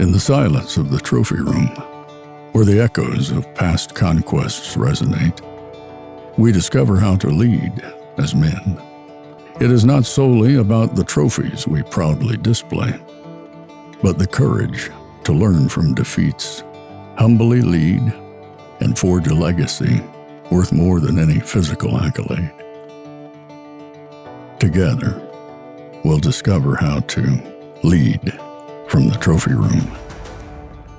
In the silence of the trophy room, where the echoes of past conquests resonate, we discover how to lead as men. It is not solely about the trophies we proudly display, but the courage to learn from defeats, humbly lead, and forge a legacy worth more than any physical accolade. Together, we'll discover how to lead from the trophy room.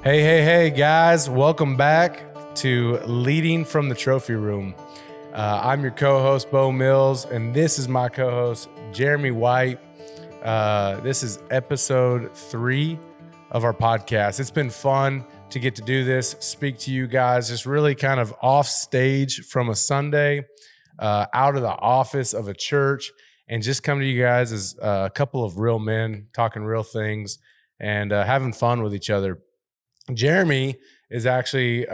Hey, guys. Welcome back to Leading from the Trophy Room. I'm your co-host, Bo Mills, and this is my co-host, Jeremy White. This is episode 3 of our podcast. It's been fun to get to do this, speak to you guys, just really kind of off stage from a Sunday, out of the office of a church, and just come to you guys as a couple of real men talking real things and having fun with each other. Jeremy is actually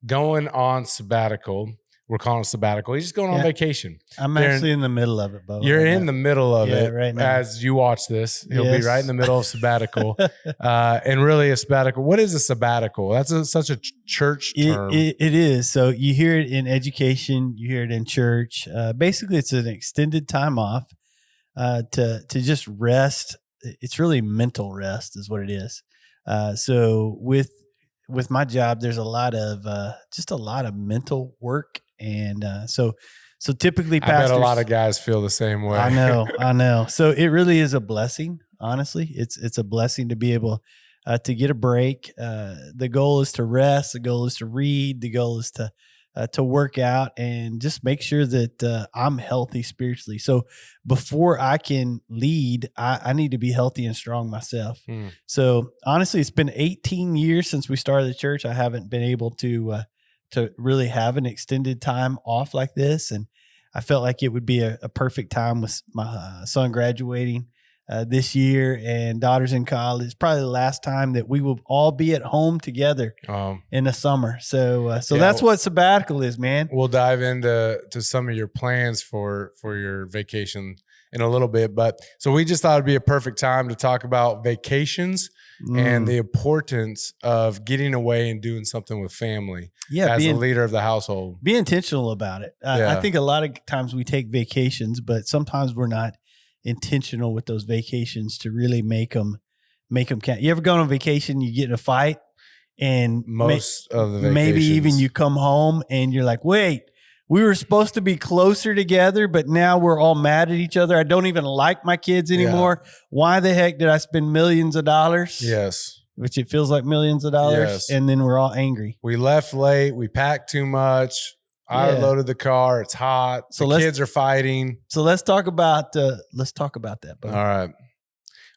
going on sabbatical. We're calling it sabbatical. He's just going on vacation. I'm actually in the middle of it, Bo. You're in the middle of it right now. As you watch this. He'll be right in the middle of sabbatical. And really a sabbatical. What is a sabbatical? That's such a church term. It is. So you hear it in education. You hear it in church. Basically, it's an extended time off to just rest. It's really mental rest is what it is. So with my job, there's a lot of mental work. And so typically pastors, I bet a lot of guys feel the same way. I know. So it really is a blessing. Honestly, it's a blessing to be able to get a break. The goal is to rest. The goal is to read. The goal is to work out and just make sure that I'm healthy spiritually. So before I can lead, I need to be healthy and strong myself. So honestly, it's been 18 years since we started the church. I haven't been able to really have an extended time off like this. And I felt like it would be a perfect time with my son graduating this year and daughters in college. It's probably the last time that we will all be at home together in the summer. So that's what sabbatical is, man. We'll dive into some of your plans for your vacation in a little bit. But so we just thought it'd be a perfect time to talk about vacations and the importance of getting away and doing something with family as a leader of the household. Be intentional about it. I think a lot of times we take vacations, but sometimes we're not intentional with those vacations to really make them count. You ever go on vacation, you get in a fight, and most of the vacations, maybe even you come home and you're like, wait, we were supposed to be closer together, but now we're all mad at each other. I don't even like my kids anymore. Yeah. Why the heck did I spend millions of dollars? Yes. Which it feels like millions of dollars. Yes. And then we're all angry. We left late. We packed too much. I loaded the car. It's hot. So the kids are fighting. So let's talk about that. Bro. All right.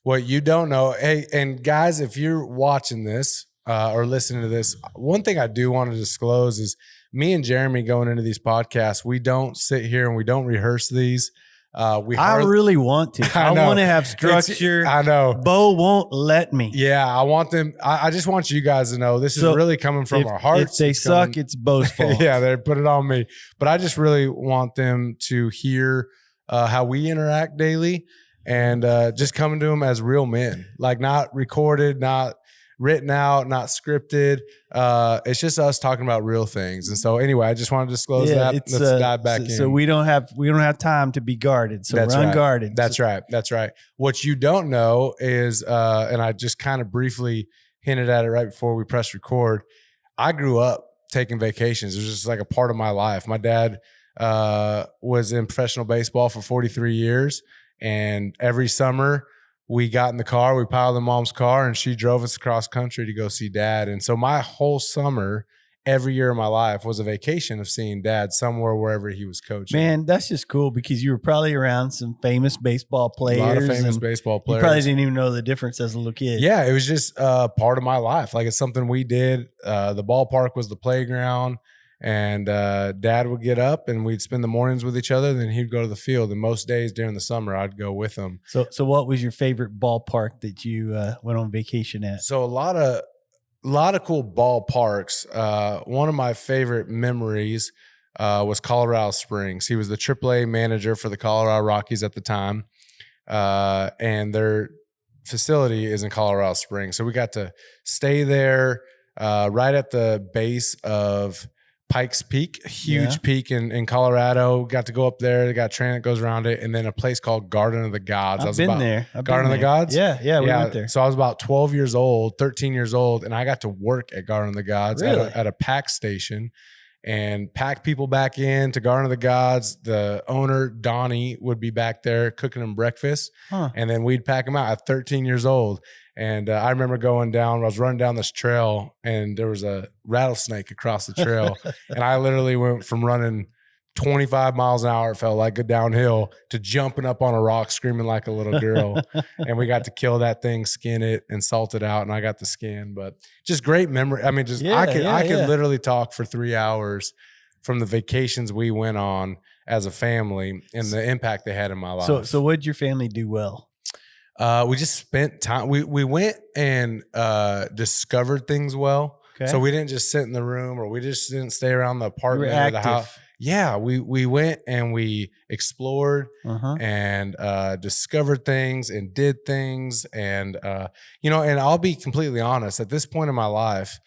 What you don't know. Hey, and guys, if you're watching this or listening to this, one thing I do want to disclose is me and Jeremy going into these podcasts, we don't sit here and we don't rehearse these. I really want to. I want to have structure. I know. Bo won't let me. Yeah, I want them. I just want you guys to know this is really coming from our hearts. If they suck, it's Bo's fault. Yeah, they put it on me. But I just really want them to hear how we interact daily and just coming to them as real men, like not recorded, not written out, not scripted. It's just us talking about real things. And so anyway, I just want to disclose that. Let's dive back in. So we don't have time to be guarded. So we're unguarded. That's right. What you don't know is, and I just kind of briefly hinted at it right before we pressed record. I grew up taking vacations. It was just like a part of my life. My dad was in professional baseball for 43 years. And every summer, we got in the car, we piled in mom's car, and she drove us across country to go see dad. And so my whole summer, every year of my life was a vacation of seeing dad somewhere, wherever he was coaching. Man, that's just cool because you were probably around some famous baseball players. A lot of famous baseball players. You probably didn't even know the difference as a little kid. Yeah, it was just part of my life. Like it's something we did. The ballpark was the playground. And dad would get up and we'd spend the mornings with each other. Then he'd go to the field. And most days during the summer, I'd go with him. So what was your favorite ballpark that you went on vacation at? So a lot of cool ballparks. One of my favorite memories was Colorado Springs. He was the AAA manager for the Colorado Rockies at the time. And facility is in Colorado Springs. So we got to stay there right at the base of Pikes Peak, a huge peak in Colorado. Got to go up there. They got a train that goes around it. And then a place called Garden of the Gods. I've been there. Garden of the Gods? Yeah, we went there. So I was about 12 years old, 13 years old, and I got to work at Garden of the Gods at a pack station and pack people back in to Garden of the Gods. The owner, Donnie, would be back there cooking them breakfast. And then we'd pack them out at 13 years old. And I remember going down, I was running down this trail and there was a rattlesnake across the trail. And I literally went from running 25 miles an hour, it felt like, good downhill, to jumping up on a rock, screaming like a little girl. And we got to kill that thing, skin it, and salt it out. And I got the skin, but just great memory. I mean, I could literally talk for 3 hours from the vacations we went on as a family and the impact they had in my life. So what did your family do well? We just spent time. We went and discovered things well. Okay. So we didn't just sit in the room, or we just didn't stay around the apartment or the house. Yeah, we went and we explored and discovered things and did things. And, and I'll be completely honest, at this point in my life,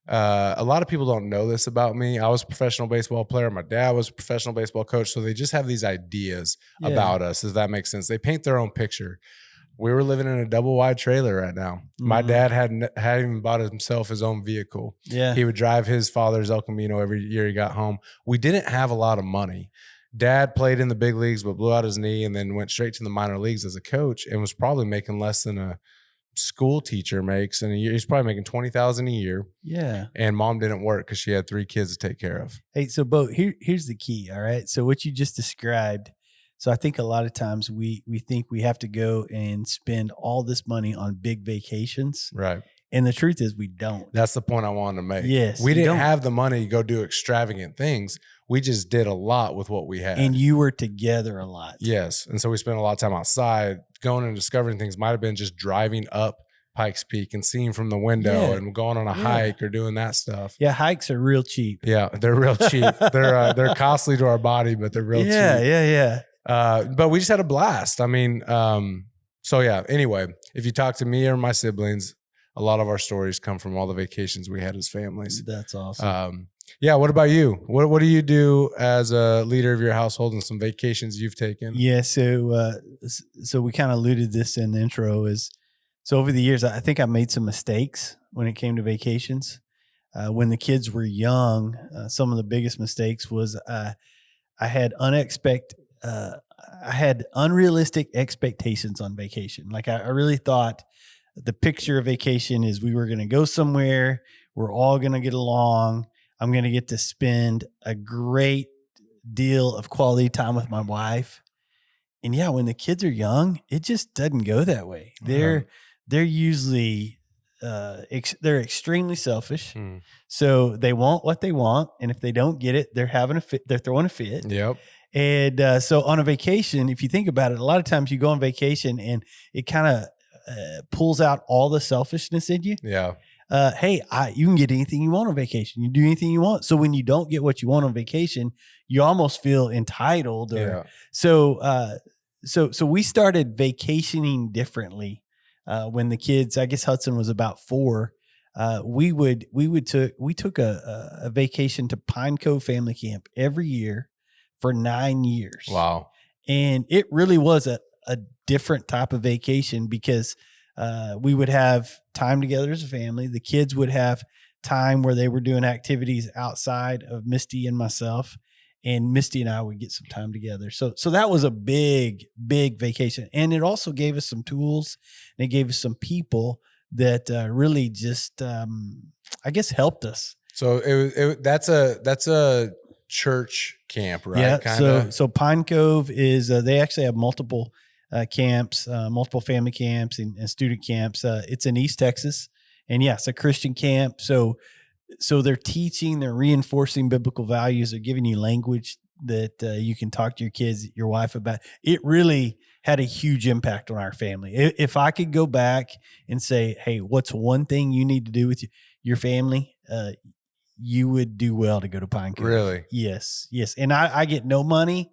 a lot of people don't know this about me. I was a professional baseball player. My dad was a professional baseball coach. So they just have these ideas about us, if that makes sense. They paint their own picture. We were living in a double wide trailer right now. My dad hadn't even bought himself his own vehicle. Yeah. He would drive his father's El Camino every year he got home. We didn't have a lot of money. Dad played in the big leagues, but blew out his knee and then went straight to the minor leagues as a coach and was probably making less than a school teacher makes in a year. He's probably making $20,000 a year. Yeah. And mom didn't work because she had 3 kids to take care of. Hey, so Bo, here's the key. All right. So what you just described. So I think a lot of times we think we have to go and spend all this money on big vacations. Right. And the truth is we don't. That's the point I wanted to make. Yes. We didn't have the money to go do extravagant things. We just did a lot with what we had. And you were together a lot. Yes. And so we spent a lot of time outside. Going and discovering things might have been just driving up Pikes Peak and seeing from the window and going on a hike or doing that stuff. Yeah, hikes are real cheap. Yeah, they're real cheap. They're costly to our body, but they're real cheap. Yeah. But we just had a blast. I mean, so yeah, anyway, if you talk to me or my siblings, a lot of our stories come from all the vacations we had as families. That's awesome. Yeah. What about you? What do you do as a leader of your household and some vacations you've taken? Yeah. So we kind of alluded this in the intro so over the years, I think I made some mistakes when it came to vacations. When the kids were young, some of the biggest mistakes was I had unrealistic expectations on vacation. Like I really thought the picture of vacation is we were going to go somewhere. We're all going to get along. I'm going to get to spend a great deal of quality time with my wife. And yeah, when the kids are young, it just doesn't go that way. They're usually, they're extremely selfish. So they want what they want. And if they don't get it, they're having a fit. They're throwing a fit. Yep. And so on a vacation, if you think about it, a lot of times you go on vacation and it kind of pulls out all the selfishness in you. Yeah. Hey, you can get anything you want on vacation. You do anything you want. So when you don't get what you want on vacation, you almost feel entitled. So we started vacationing differently. When the kids, I guess Hudson was about 4, we took a vacation to Pine Cove Family Camp every year for 9 years. Wow. And it really was a different type of vacation because we would have time together as a family. The kids would have time where they were doing activities outside of Misty and myself, and Misty and I would get some time together. So that was a big, big vacation. And it also gave us some tools, and it gave us some people that really just, I guess, helped us. So that's a church camp, right? Yeah. Kinda. So Pine Cove is, they actually have multiple camps, multiple family camps and student camps. It's in East Texas, and yeah, it's a Christian camp. So they're teaching, they're reinforcing biblical values. They're giving you language that you can talk to your kids, your wife about. It really had a huge impact on our family. If I could go back and say, hey, what's one thing you need to do with your family? You would do well to go to Pine Cove. Really? Yes. And I get no money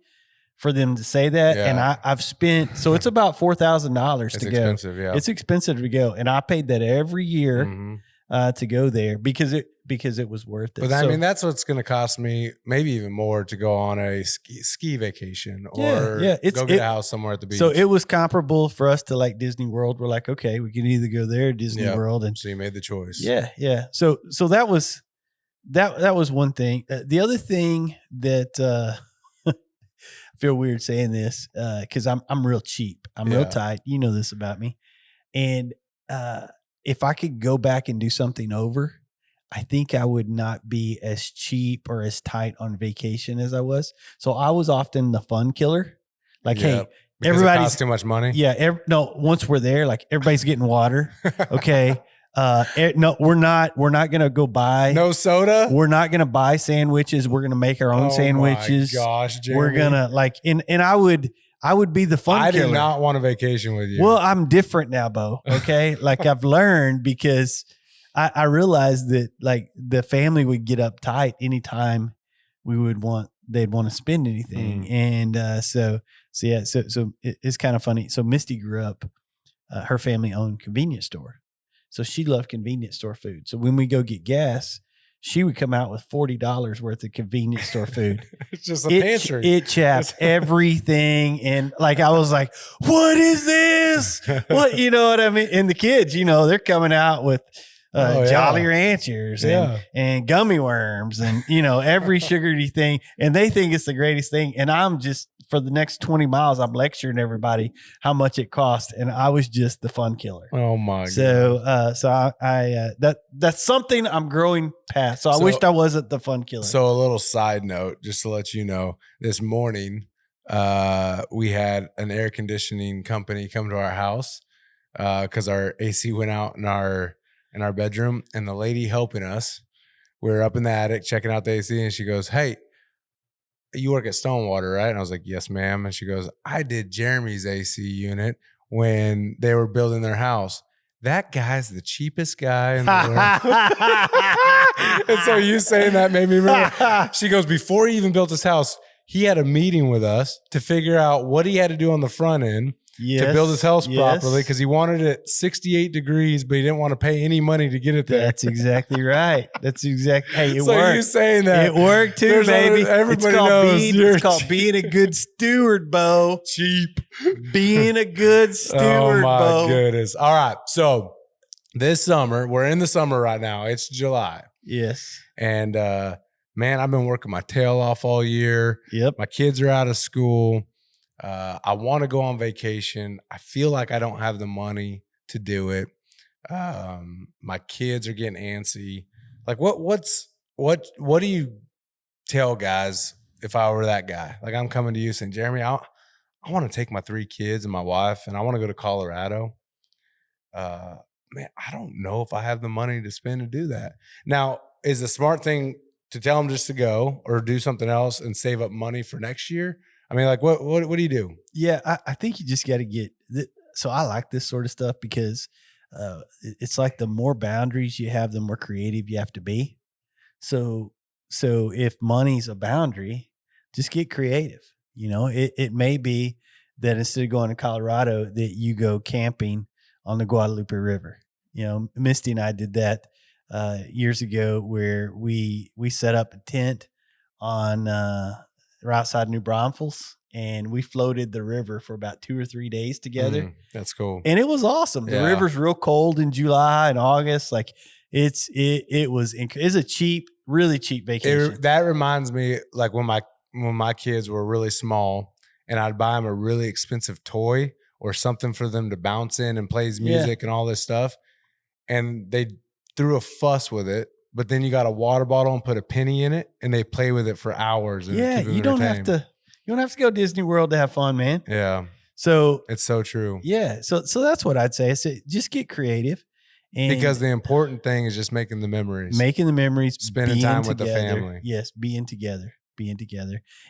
for them to say that. Yeah. And I've spent, so it's about $4,000 to go. It's expensive, yeah. It's expensive to go. And I paid that every year Mhm. to go there because it was worth it. But I mean, that's what's going to cost me maybe even more to go on a ski vacation or go get a house somewhere at the beach. So it was comparable for us to like Disney World. We're like, okay, we can either go there or Disney World. And so you made the choice. Yeah. Yeah. So that was one thing. The other thing that I feel weird saying this because I'm real cheap. I'm real tight. You know this about me. And if I could go back and do something over, I think I would not be as cheap or as tight on vacation as I was. So I was often the fun killer. Like, hey, everybody's costs too much money. Yeah. Once we're there, like everybody's getting water. Okay. No, we're not going to go buy no soda. We're not going to buy sandwiches. We're going to make our own sandwiches. My gosh, Jeremy. We're going to like, and I would be the fun killer. I do not want a vacation with you. Well, I'm different now, Bo. Okay. Like I've learned because I realized that like the family would get uptight anytime they'd want to spend anything. And so it's kind of funny. So Misty grew up, her family owned a convenience store. So she loved convenience store food. So when we go get gas, she would come out with $40 worth of convenience store food. It's just a pantry. It chapped everything. And like, I was like, what is this? What, you know what I mean? And the kids, they're coming out with Jolly Ranchers and gummy worms and, every sugary thing. And they think it's the greatest thing. And I'm just, for the next 20 miles, I'm lecturing everybody how much it cost. And I was just the fun killer. Oh my God. So that's something I'm growing past. So I wished I wasn't the fun killer. So a little side note, just to let you know, this morning, we had an air conditioning company come to our house because our AC went out in our bedroom, and the lady helping us, we were up in the attic checking out the AC, and she goes, "Hey, you work at Stonewater, right?" And I was like, "Yes, ma'am." And she goes, "I did Jeremy's AC unit when they were building their house. That guy's the cheapest guy in the world." And so you saying that made me remember. She goes, "Before he even built his house, he had a meeting with us to figure out what he had to do on the front end to build his house properly, because he wanted it 68 degrees, but he didn't want to pay any money to get it there." That's exactly right. Hey, it so worked. You saying that it worked too, baby. Everybody knows it's called being a good steward, Bo. Cheap. Being a good steward, Bo. Oh my goodness. All right. So this summer, we're in the summer right now. It's July. Yes. And man, I've been working my tail off all year. Yep. My kids are out of school. I want to go on vacation. I feel like I don't have the money to do it. My kids are getting antsy. Like what do you tell guys if I were that guy? Like I'm coming to you saying, "Jeremy, I want to take my 3 kids and my wife, and I want to go to Colorado." Man, I don't know if I have the money to spend to do that. Now, is the smart thing to tell them just to go or do something else and save up money for next year? I mean, like, what do you do? Yeah, I think you just got to get. So I like this sort of stuff because it's like the more boundaries you have, the more creative you have to be. So if money's a boundary, just get creative. It may be that instead of going to Colorado, that you go camping on the Guadalupe River. Misty and I did that years ago, where we set up a tent on right outside New Braunfels, and we floated the river for about 2 or 3 days together. That's cool. And it was awesome. The river's real cold in July and August. Like it's a cheap, really cheap vacation. That reminds me, like when my kids were really small, and I'd buy them a really expensive toy or something for them to bounce in and play music and all this stuff, and they threw a fuss with it. But then you got a water bottle and put a penny in it, and they play with it for hours. And you don't have to go to Disney World to have fun, man. Yeah. So it's so true. Yeah. So that's what I'd say. Just get creative. And because the important thing is just making the memories, spending time together. with the family. Yes. Being together.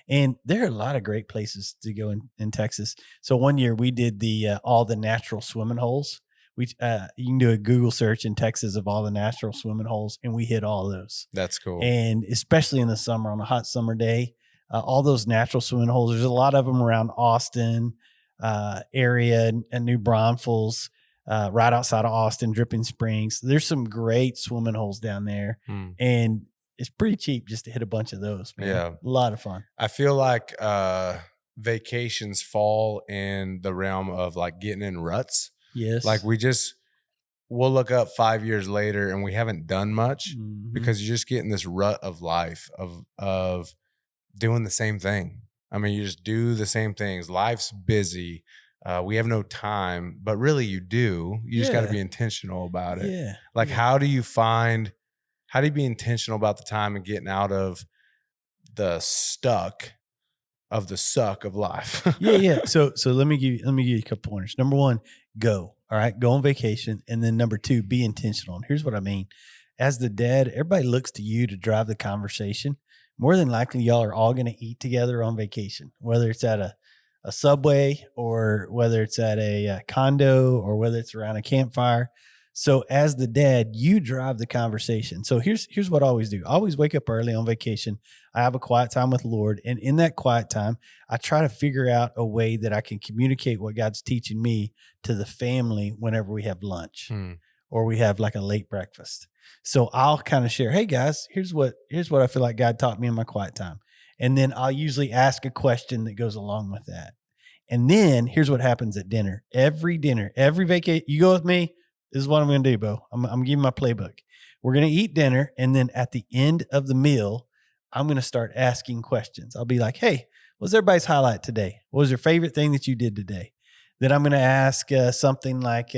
And there are a lot of great places to go in Texas. So one year we did all the natural swimming holes. You can do a Google search in Texas of all the natural swimming holes, and we hit all those. That's cool. And especially in the summer, on a hot summer day, all those natural swimming holes. There's a lot of them around Austin area and New Braunfels, right outside of Austin, Dripping Springs. There's some great swimming holes down there, and it's pretty cheap just to hit a bunch of those, man. Yeah. A lot of fun. I feel like vacations fall in the realm of like getting in ruts. Yes. Like we'll look up 5 years later and we haven't done much because you just get in this rut of life of doing the same thing. I mean, you just do the same things. Life's busy. We have no time, but really you do. You just got to be intentional about it. Yeah. Like how do you be intentional about the time and getting out of the suck of life? Yeah. So let me give you a couple pointers. Number one, go. All right, go on vacation. And then number two, be intentional. And here's what I mean. As the dad, everybody looks to you to drive the conversation. More than likely, y'all are all going to eat together on vacation, whether it's at a Subway or whether it's at a condo or whether it's around a campfire. So as the dad, you drive the conversation. So here's what I always do. I always wake up early on vacation. I have a quiet time with the Lord. And in that quiet time, I try to figure out a way that I can communicate what God's teaching me to the family whenever we have lunch or we have like a late breakfast. So I'll kind of share, hey guys, here's what I feel like God taught me in my quiet time. And then I'll usually ask a question that goes along with that. And then here's what happens at dinner. Every vacation, you go with me. This is what I'm going to do, Bo. I'm giving my playbook. We're going to eat dinner. And then at the end of the meal, I'm going to start asking questions. I'll be like, hey, what's everybody's highlight today? What was your favorite thing that you did today? Then I'm going to ask something like,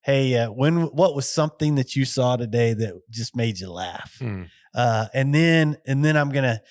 hey, what was something that you saw today that just made you laugh? And then I'm going to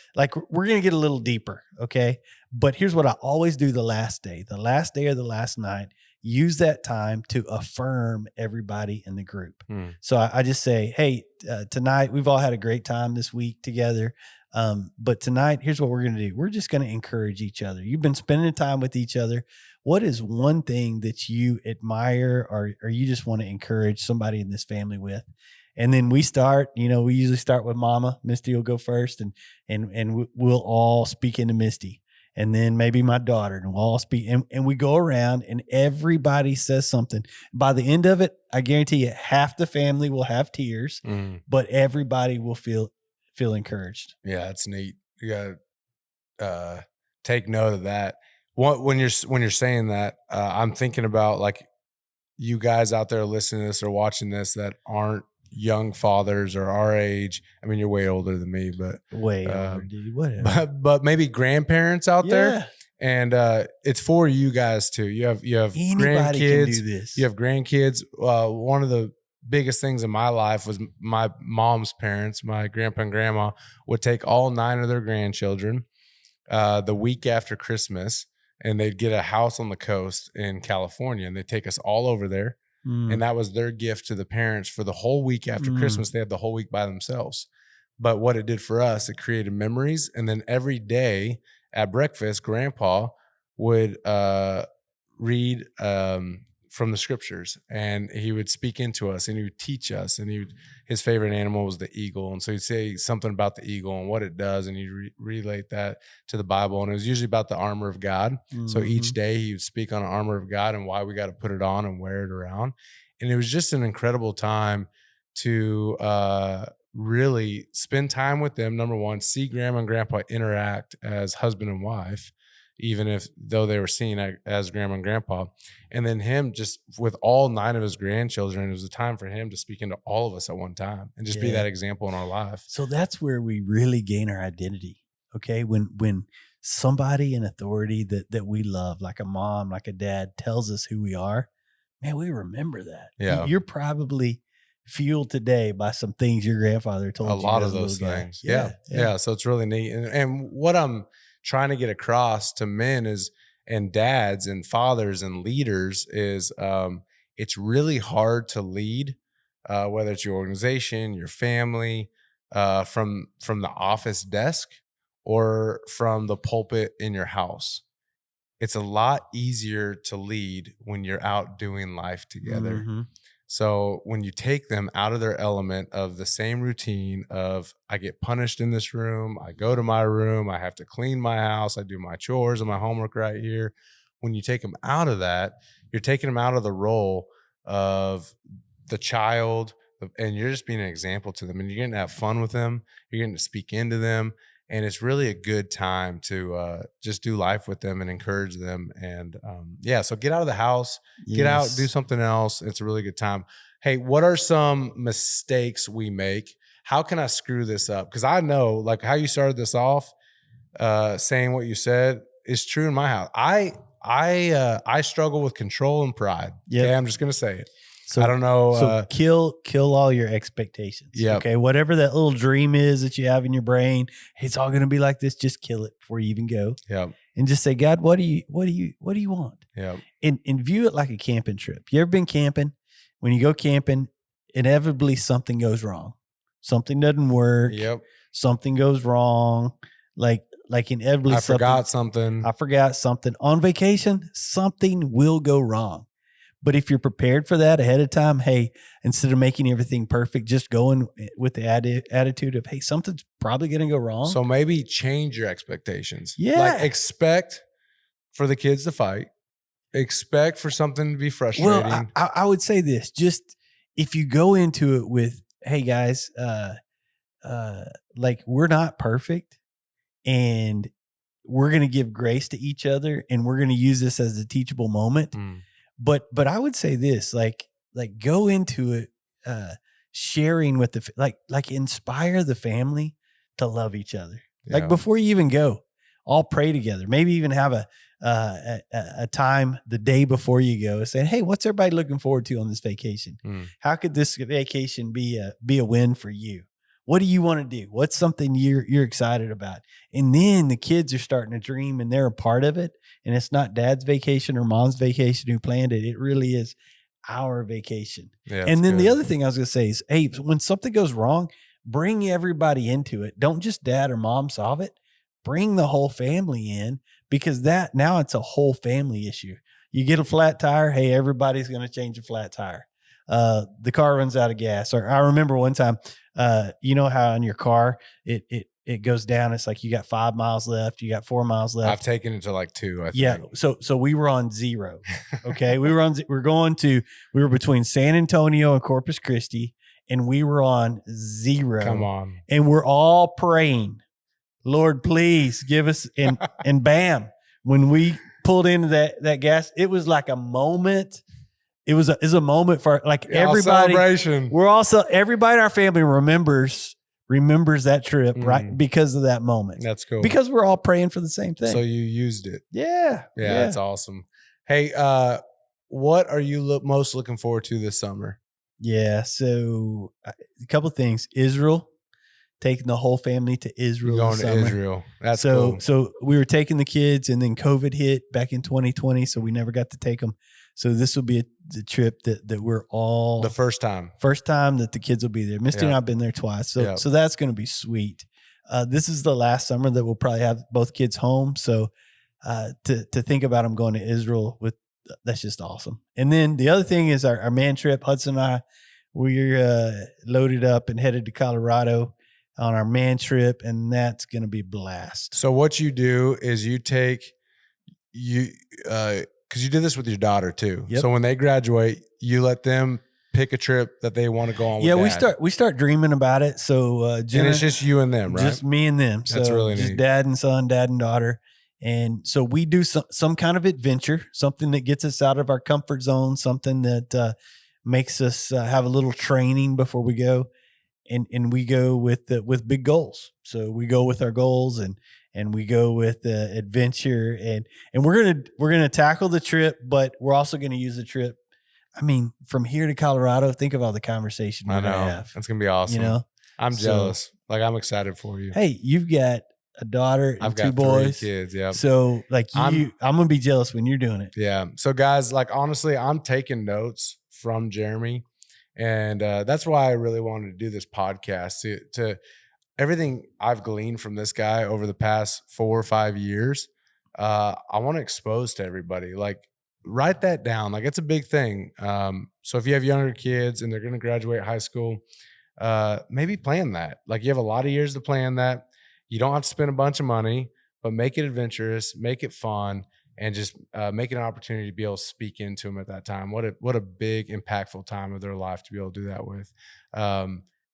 we're going to get a little deeper. Okay. But here's what I always do the last day or the last night. Use that time to affirm everybody in the group. So I just say, hey, tonight we've all had a great time this week together. But tonight, here's what we're going to do. We're just going to encourage each other. You've been spending time with each other. What is one thing that you admire or you just want to encourage somebody in this family with? And then we usually start with Mama. Misty will go first and we'll all speak into Misty. And then maybe my daughter, and we'll all speak, and we go around and everybody says something. By the end of it, I guarantee you half the family will have tears, but everybody will feel encouraged. Yeah, that's neat. You gotta take note of that. When you're saying that, I'm thinking about like you guys out there listening to this or watching this that aren't young fathers or our age. I mean, you're way older than me, but way older, dude. Whatever. But maybe grandparents out there, and it's for you guys too. You have anybody grandkids. Can do this. You have grandkids. One of the biggest things in my life was my mom's parents, my grandpa and grandma, would take all 9 of their grandchildren the week after Christmas, and they'd get a house on the coast in California, and they'd take us all over there. And that was their gift to the parents for the whole week after Christmas. They had the whole week by themselves. But what it did for us, it created memories. And then every day at breakfast, Grandpa would read from the scriptures, and he would speak into us, and he would teach us. And his favorite animal was the eagle, and so he'd say something about the eagle and what it does, and he'd relate that to the Bible. And it was usually about the armor of God. So each day he would speak on the armor of God and why we got to put it on and wear it around. And it was just an incredible time to really spend time with them. Number one, see Grandma and Grandpa interact as husband and wife, even though they were seen as Grandma and Grandpa. And then him just with all 9 of his grandchildren, it was a time for him to speak into all of us at one time and just be that example in our life. So that's where we really gain our identity. Okay. When somebody in authority that we love, like a mom, like a dad, tells us who we are, man, we remember that. Yeah. You're probably fueled today by some things your grandfather told you. A lot of those things. Yeah. So it's really neat. And what I'm trying to get across to men and dads and fathers and leaders is it's really hard to lead, whether it's your organization, your family, from the office desk or from the pulpit in your house. It's a lot easier to lead when you're out doing life together. So when you take them out of their element of the same routine of I get punished in this room, I go to my room, I have to clean my house, I do my chores and my homework right here. When you take them out of that, you're taking them out of the role of the child, and you're just being an example to them, and you're getting to have fun with them. You're getting to speak into them. And it's really a good time to just do life with them and encourage them. And so get out of the house, get out, do something else. It's a really good time. Hey, what are some mistakes we make? How can I screw this up? Because I know, like how you started this off, saying what you said is true in my house. I struggle with control and pride. Yep. Okay, I'm just gonna say it. So I don't know. So kill all your expectations. Yeah. Okay. Whatever that little dream is that you have in your brain, it's all going to be like this. Just kill it before you even go. Yeah. And just say, God, what do you want? Yeah. And view it like a camping trip. You ever been camping? When you go camping, inevitably something goes wrong. Something doesn't work. Yep. Something goes wrong. Like inevitably I forgot something. I forgot something. On vacation, something will go wrong. But if you're prepared for that ahead of time, hey, instead of making everything perfect, just going with the attitude of, hey, something's probably going to go wrong. So maybe change your expectations. Yeah. Like expect for the kids to fight. Expect for something to be frustrating. Well, I would say this, just if you go into it with, hey guys, like we're not perfect and we're going to give grace to each other and we're going to use this as a teachable moment. But I would say this, like go into it, sharing with like inspire the family to love each other. Yeah. Like before you even go, all pray together. Maybe even have a time the day before you go saying, hey, what's everybody looking forward to on this vacation? How could this vacation be a win for you? What do you want to do? What's something you're excited about? And then the kids are starting to dream and they're a part of it. And it's not dad's vacation or mom's vacation who planned it. It really is our vacation. Yeah, and then the other thing I was going to say is, hey, when something goes wrong, bring everybody into it. Don't just dad or mom solve it. Bring the whole family in, because now it's a whole family issue. You get a flat tire. Hey, everybody's going to change a flat tire. The car runs out of gas. Or I remember one time, you know how in your car, it goes down. It's like you got 5 miles left. You got 4 miles left. I've taken it to like 2, I think. Yeah. So we were on 0. Okay. we were between San Antonio and Corpus Christi, and we were on 0. Come on. And we're all praying, Lord, please give us, and bam, when we pulled into that gas, it was like a moment. It was a moment for like everybody. Celebration. Everybody in our family remembers that trip, right? Because of that moment. That's cool. Because we're all praying for the same thing. So you used it. Yeah. Yeah. That's awesome. Hey, what are you most looking forward to this summer? Yeah. So a couple of things. Israel, taking the whole family to Israel. Going to Israel. That's cool. So we were taking the kids, and then COVID hit back in 2020. So we never got to take them. So this will be the trip that we're all the first time that the kids will be there. Misty and I've been there twice. So that's going to be sweet. This is the last summer that we'll probably have both kids home. So to think about them going to Israel that's just awesome. And then the other thing is our man trip. Hudson and I, we're loaded up and headed to Colorado on our man trip, and that's going to be a blast. So what you do is you take because you did this with your daughter too. Yep. So when they graduate, you let them pick a trip that they want to go on with dad. we start dreaming about it. So and it's just you and them, right? Just me and them. So that's really neat. Just dad and son, dad and daughter. And so we do some kind of adventure, something that gets us out of our comfort zone, something that makes us have a little training before we go. And we go with big goals. So we go with our goals and we go with adventure, and we're gonna tackle the trip, but we're also gonna use the trip. I mean, from here to Colorado, think of all the conversation we're gonna have. It's gonna be awesome. You know, I'm jealous. Like I'm excited for you. Hey, you've got a daughter and I've 2 got boys. 3 kids. Yeah. So like I'm gonna be jealous when you're doing it. Yeah. So guys, like honestly, I'm taking notes from Jeremy. And that's why I really wanted to do this podcast, to everything I've gleaned from this guy over the past 4 or 5 years. I want to expose to everybody, like write that down. Like, it's a big thing. So if you have younger kids and they're going to graduate high school, maybe plan that. Like, you have a lot of years to plan that. You don't have to spend a bunch of money, but make it adventurous, make it fun, and just make it an opportunity to be able to speak into them at that time. What a big, impactful time of their life to be able to do that with.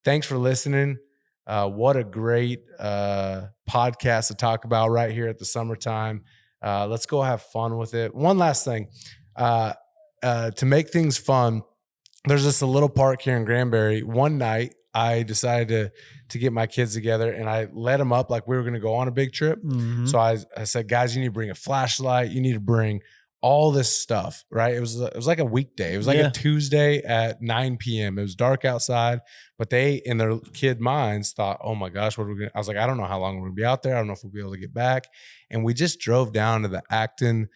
Thanks for listening. What a great podcast to talk about right here at the summertime. Let's go have fun with it. One last thing, to make things fun, there's just a little park here in Granbury. One night, I decided to get my kids together, and I let them up like we were going to go on a big trip. Mhm. So I said, guys, you need to bring a flashlight. You need to bring all this stuff, right? It was like a weekday. It was like Yeah. a Tuesday at 9 p.m. It was dark outside, but they, in their kid minds, thought, oh my gosh, what are we going to, I was like, I don't know how long we're going to be out there. I don't know if we'll be able to get back. And we just drove down to the Acton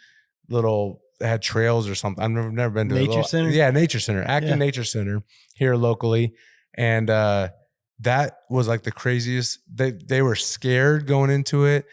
little, they had trails or something. I've never been to Nature center? Yeah, Nature Center, Acton Yeah. Nature Center here locally. And that was like the craziest. They were scared going into it,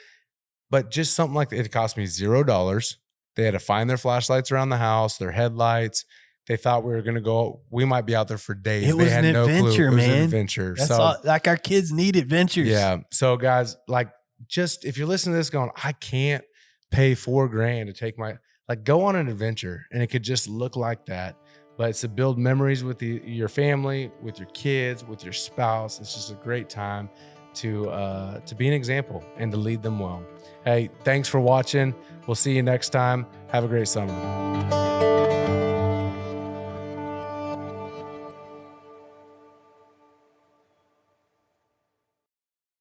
but just something like that. It cost me $0. They had to find their flashlights around the house, their headlights. They thought we were going to go. We might be out there for days. It was they had an no adventure, clue. It was man. an adventure. That's So all, like, our kids need adventures. yeah. So guys, like, just if you're listening to this going, I can't pay $4,000 to take like, go on an adventure, and it could just look like that. But it's to build memories with your family, with your kids, with your spouse. It's just a great time to be an example and to lead them well. Hey, thanks for watching. We'll see you next time. Have a great summer.